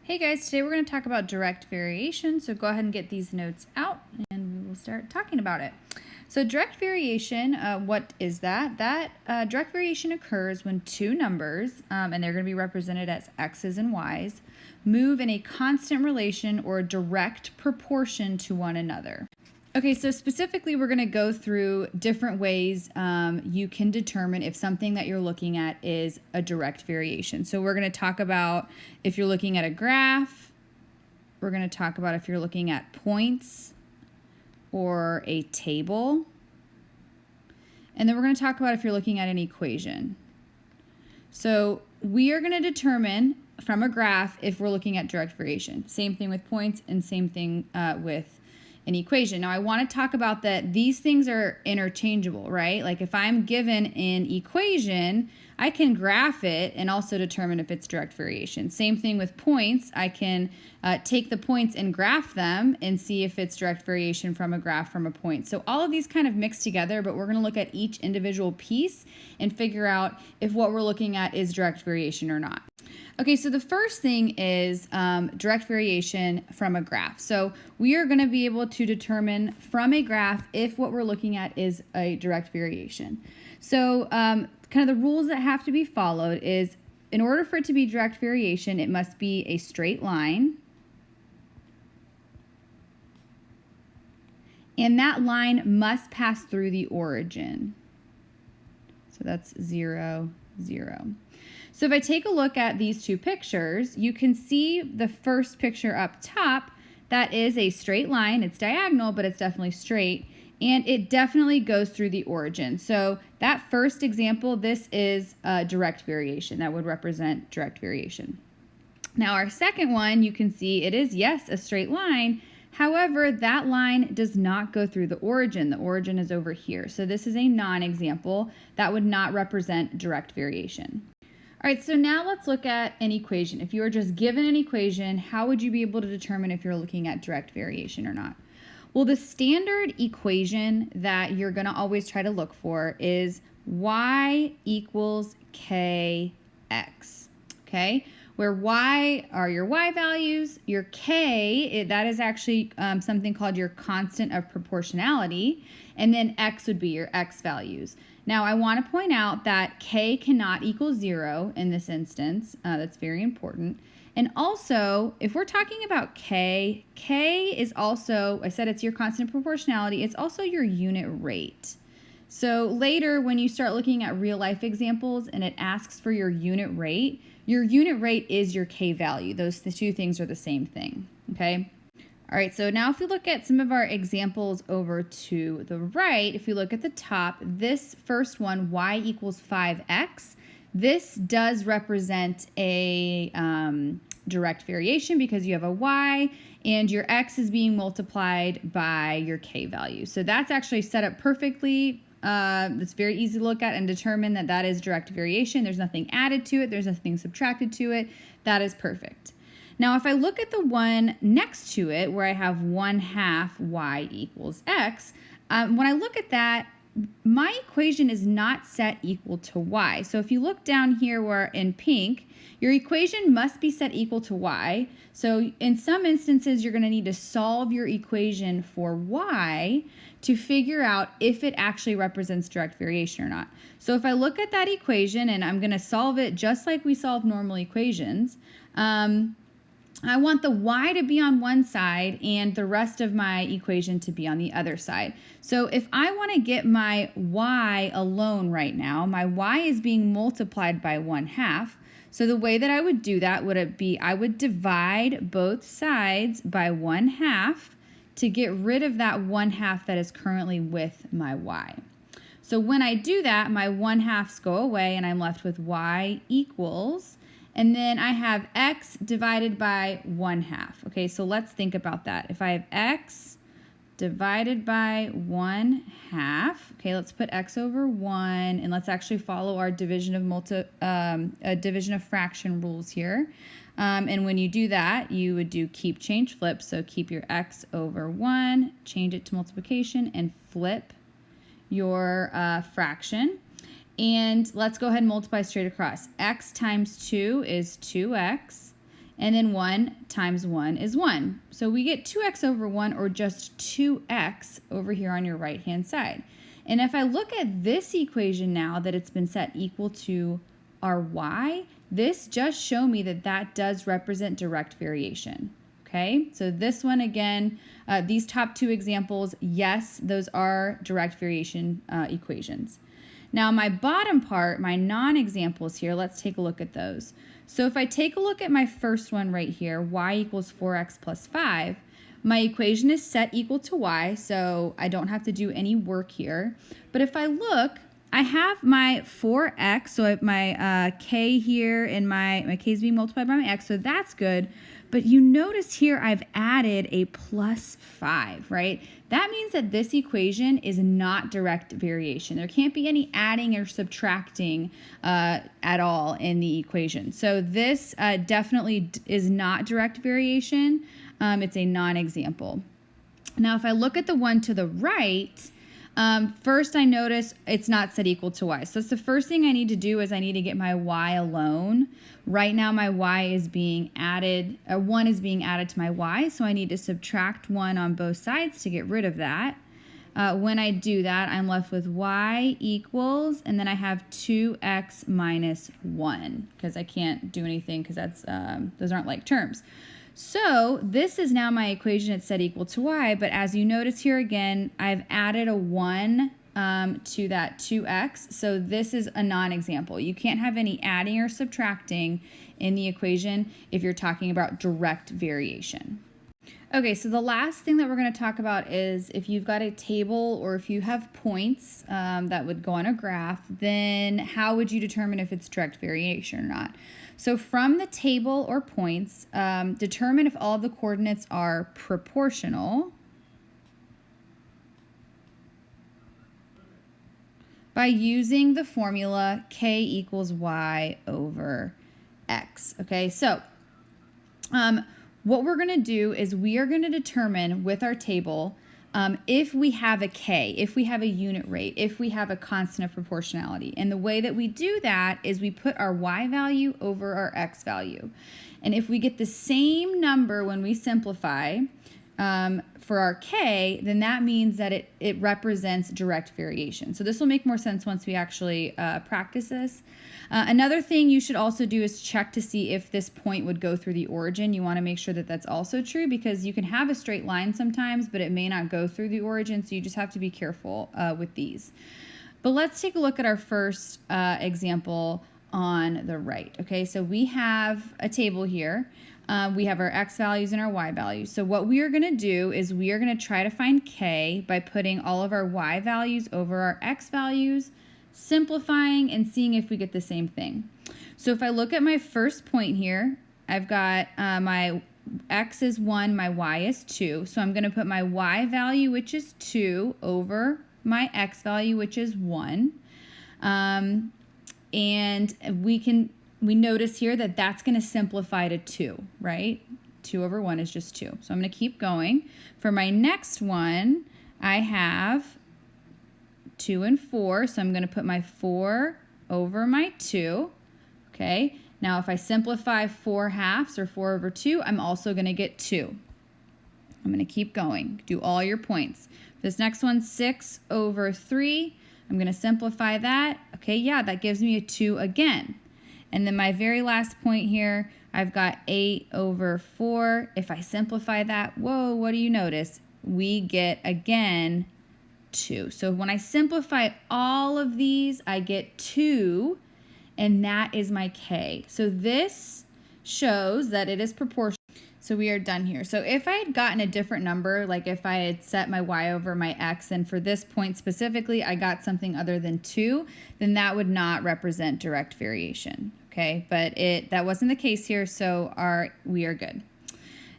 Hey guys, today we're going to talk about direct variation, so go ahead and get these notes out and we will start talking about it. So direct variation, what is that? Direct variation occurs when two numbers, and they're going to be represented as x's and y's, move in a constant relation or direct proportion to one another. Okay, so specifically we're going to go through different ways you can determine if something that you're looking at is a direct variation. So we're going to talk about if you're looking at a graph, we're going to talk about if you're looking at points or a table, and then we're going to talk about if you're looking at an equation. So we are going to determine from a graph if we're looking at direct variation. Same thing with points and same thing with an equation. Now I want to talk about that these things are interchangeable, right? Like if I'm given an equation, I can graph it and also determine if it's direct variation. Same thing with points. I can take the points and graph them and see if it's direct variation from a graph from a point. So all of these kind of mix together, but we're going to look at each individual piece and figure out if what we're looking at is direct variation or not. Okay, so the first thing is direct variation from a graph. So we are going to be able to determine from a graph if what we're looking at is a direct variation. So kind of the rules that have to be followed is in order for it to be direct variation, it must be a straight line. And that line must pass through the origin. So that's 0, 0. So if I take a look at these two pictures, you can see the first picture up top, that is a straight line. It's diagonal, but it's definitely straight, and it definitely goes through the origin. So that first example, this is a direct variation. That would represent direct variation. Now our second one, you can see it is, yes, a straight line. However, that line does not go through the origin. The origin is over here. So this is a non-example. That would not represent direct variation. All right, so now let's look at an equation. If you were just given an equation, how would you be able to determine if you're looking at direct variation or not? Well, the standard equation that you're going to always try to look for is y equals kx, okay? Where y are your y values, your k, that is actually something called your constant of proportionality, and then x would be your x values. Now, I want to point out that k cannot equal 0 in this instance. That's very important. And also, if we're talking about k, k is also, I said it's your constant proportionality, it's also your unit rate. So later, when you start looking at real life examples and it asks for your unit rate is your k value. The two things are the same thing, okay? All right, so now if we look at some of our examples over to the right, if we look at the top, this first one, y equals 5x, this does represent a direct variation because you have a y and your x is being multiplied by your k value. So that's actually set up perfectly. It's very easy to look at and determine that that is direct variation. There's nothing added to it. There's nothing subtracted to it. That is perfect. Now, if I look at the one next to it where I have 1/2 y equals x, when I look at that, my equation is not set equal to y. So if you look down here where in pink, your equation must be set equal to y. So in some instances, you're going to need to solve your equation for y to figure out if it actually represents direct variation or not. So if I look at that equation, and I'm going to solve it just like we solve normal equations, I want the y to be on one side and the rest of my equation to be on the other side. So if I want to get my y alone right now, my y is being multiplied by 1/2. So the way that I would do that would be I would divide both sides by 1/2 to get rid of that 1/2 that is currently with my y. So when I do that, my 1/2s go away and I'm left with y equals, and then I have x divided by 1/2. Okay, so let's think about that. If I have x divided by 1/2, okay, let's put x over 1, and let's actually follow our division of fraction rules here. And when you do that, you would do keep, change, flip. So keep your x over 1, change it to multiplication, and flip your fraction. And let's go ahead and multiply straight across. X times 2 is 2x. And then 1 times 1 is 1. So we get 2x over 1, or just 2x over here on your right-hand side. And if I look at this equation now that it's been set equal to our y, this just show me that that does represent direct variation. Okay, so this one again, these top two examples, yes, those are direct variation equations. Now my bottom part, my non-examples here, let's take a look at those. So if I take a look at my first one right here, y equals 4x plus 5, my equation is set equal to y, so I don't have to do any work here. But if I look, I have my 4x, so my k here, and my k is being multiplied by my x, so that's good. But you notice here I've added a plus 5, right? That means that this equation is not direct variation. There can't be any adding or subtracting at all in the equation. So this definitely is not direct variation. It's a non-example. Now if I look at the one to the right, first I notice it's not set equal to y. So that's the first thing I need to do is I need to get my y alone. Right now my y is being added, 1 is being added to my y, so I need to subtract 1 on both sides to get rid of that. When I do that, I'm left with y equals, and then I have 2x minus 1, because I can't do anything because that's those aren't like terms. So this is now my equation. It's set equal to y, but as you notice here again, I've added a 1 to that 2x, so this is a non-example. You can't have any adding or subtracting in the equation if you're talking about direct variation. Okay, so the last thing that we're going to talk about is if you've got a table or if you have points that would go on a graph, then how would you determine if it's direct variation or not? So from the table or points, determine if all of the coordinates are proportional by using the formula k equals y over x. Okay, so what we're going to do is we are going to determine with our table if we have a k, if we have a unit rate, if we have a constant of proportionality. And the way that we do that is we put our y value over our x value. And if we get the same number when we simplify for our k, then that means that it represents direct variation. So this will make more sense once we actually practice this. Another thing you should also do is check to see if this point would go through the origin. You want to make sure that that's also true, because you can have a straight line sometimes, but it may not go through the origin, so you just have to be careful with these. But let's take a look at our first example on the right. Okay, so we have a table here. We have our x values and our y values. So what we are going to do is we are going to try to find k by putting all of our y values over our x values, simplifying and seeing if we get the same thing. So if I look at my first point here, I've got my x is 1, my y is 2. So I'm going to put my y value, which is 2, over my x value, which is 1. And we notice here that that's going to simplify to 2, right? 2 over 1 is just 2. So I'm going to keep going. For my next one, I have 2 and 4, so I'm going to put my 4 over my 2, okay? Now, if I simplify 4 halves, or 4 over 2, I'm also going to get 2. I'm going to keep going. Do all your points. This next one, 6 over 3, I'm going to simplify that. Okay, yeah, that gives me a 2 again. And then my very last point here, I've got 8 over 4. If I simplify that, whoa, what do you notice? We get, again, 2. So when I simplify all of these, I get 2, and that is my k. So this shows that it is proportional. So we are done here. So if I had gotten a different number, like if I had set my y over my x, and for this point specifically, I got something other than 2, then that would not represent direct variation, okay? But that wasn't the case here, so we are good.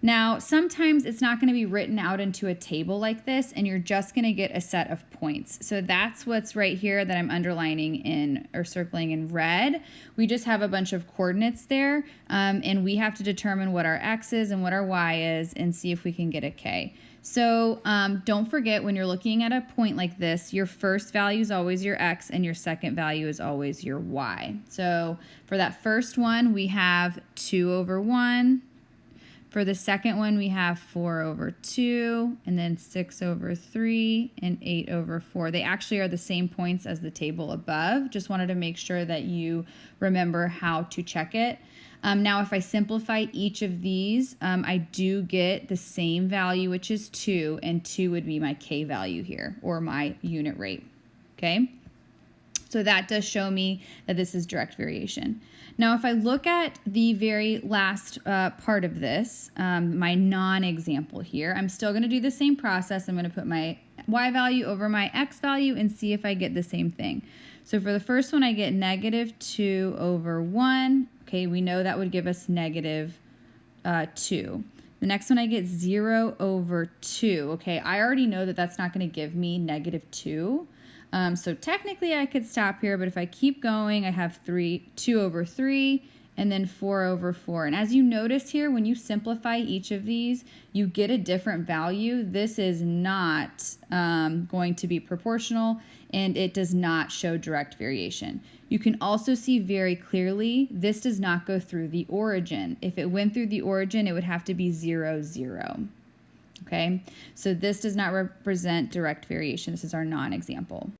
Now, sometimes it's not going to be written out into a table like this, and you're just going to get a set of points. So that's what's right here that I'm underlining in or circling in red. We just have a bunch of coordinates there, and we have to determine what our x is and what our y is and see if we can get a k. So don't forget, when you're looking at a point like this, your first value is always your x and your second value is always your y. So for that first one, we have 2 over 1. For the second one, we have 4 over 2, and then 6 over 3, and 8 over 4. They actually are the same points as the table above. Just wanted to make sure that you remember how to check it. Now, if I simplify each of these, I do get the same value, which is 2, and 2 would be my k value here, or my unit rate, okay? So that does show me that this is direct variation. Now, if I look at the very last part of this, my non-example here, I'm still going to do the same process. I'm going to put my y value over my x value and see if I get the same thing. So for the first one, I get negative 2 over 1. Okay, we know that would give us negative 2. The next one, I get 0 over 2. Okay, I already know that that's not going to give me negative 2. So technically I could stop here, but if I keep going, I have 2 over 3, and then 4 over 4. And as you notice here, when you simplify each of these, you get a different value. This is not going to be proportional, and it does not show direct variation. You can also see very clearly this does not go through the origin. If it went through the origin, it would have to be 0, 0. Okay, so this does not represent direct variation. This is our non-example.